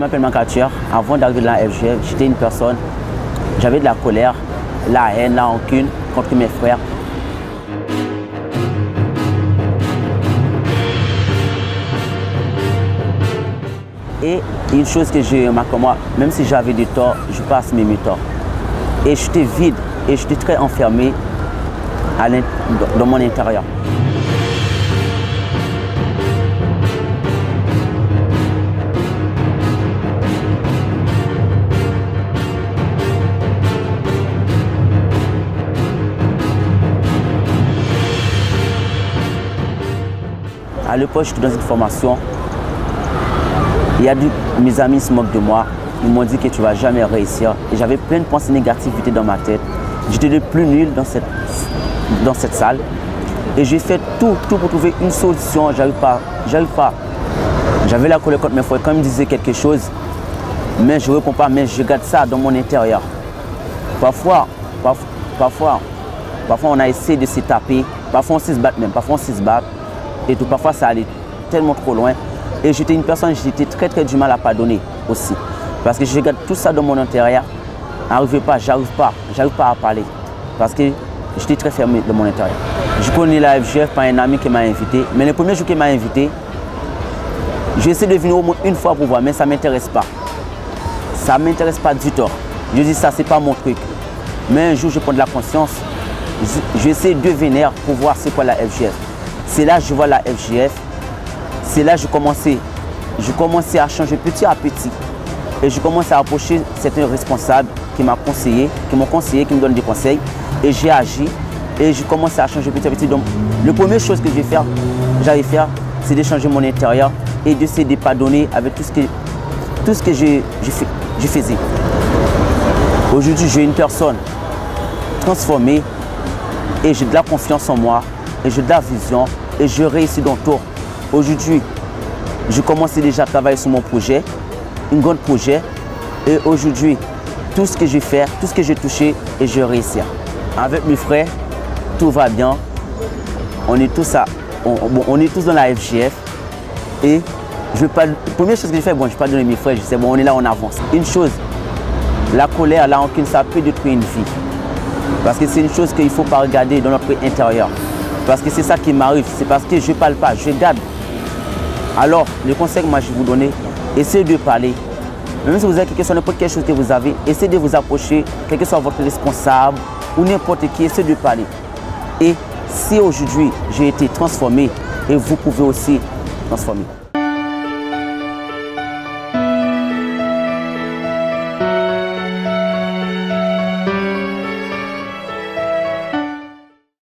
m'appelle Macature. Avant d'arriver dans la FGF, j'étais une personne, j'avais de la colère, la haine, la rancune contre mes frères. Et une chose que j'ai remarqué moi, même si j'avais des torts, je passe mes torts. Et j'étais vide et j'étais très enfermé dans mon intérieur. À l'époque, j'étais dans une formation. Il y a mes amis se moquent de moi. Ils m'ont dit que tu ne vas jamais réussir. Et j'avais plein de pensées négatives dans ma tête. J'étais le plus nul dans cette salle. Et j'ai fait tout pour trouver une solution. J'arrive pas. J'avais la colère contre mes frères. Quand ils me disaient quelque chose, mais je ne réponds pas, mais je garde ça dans mon intérieur. Parfois, on a essayé de se taper. Parfois, on se bat même. Parfois, on se bat. Et tout, parfois, ça allait tellement trop loin. Et j'étais une personne, j'étais très du mal à pardonner aussi. Parce que je garde tout ça dans mon intérieur. J'arrive pas à parler. Parce que j'étais très fermé dans mon intérieur. Je connais la FGF par un ami qui m'a invité. Mais le premier jour qu'il m'a invité, j'ai essayé de venir au moins une fois pour voir, mais ça ne m'intéresse pas. Ça ne m'intéresse pas du tout. Je dis ça, c'est pas mon truc. Mais un jour, je prends de la conscience. J'essaie de venir pour voir c'est quoi la FGF. C'est là que je vois la FGF. C'est là que je commençais à changer petit à petit. Et je commençais à approcher certains responsables qui m'ont conseillé, qui me donnent des conseils. Et j'ai agi. Et je commençais à changer petit à petit. Donc, la première chose que j'allais faire, c'est de changer mon intérieur et d'essayer de pardonner avec tout ce que je faisais. Aujourd'hui, j'ai une personne transformée et j'ai de la confiance en moi et j'ai de la vision et je réussis dans tout. Aujourd'hui, je commence déjà à travailler sur mon projet, un grand projet. Et aujourd'hui, tout ce que je fais, tout ce que j'ai touché, et je réussis. Avec mes frères, tout va bien. On est tous dans la FGF. Et la première chose que je fais, je ne vais pas donner mes frères, je sais, on est là, on avance. Une chose, la colère, la rancune, ça peut détruire une vie. Parce que c'est une chose qu'il ne faut pas regarder dans notre intérieur. Parce que c'est ça qui m'arrive, c'est parce que je ne parle pas, je garde. Alors, le conseil que moi je vais vous donner, essayez de parler. Même si vous avez quelque chose que vous avez, essayez de vous approcher, quel que soit votre responsable ou n'importe qui, essayez de parler. Et si aujourd'hui j'ai été transformé, et vous pouvez aussi transformer.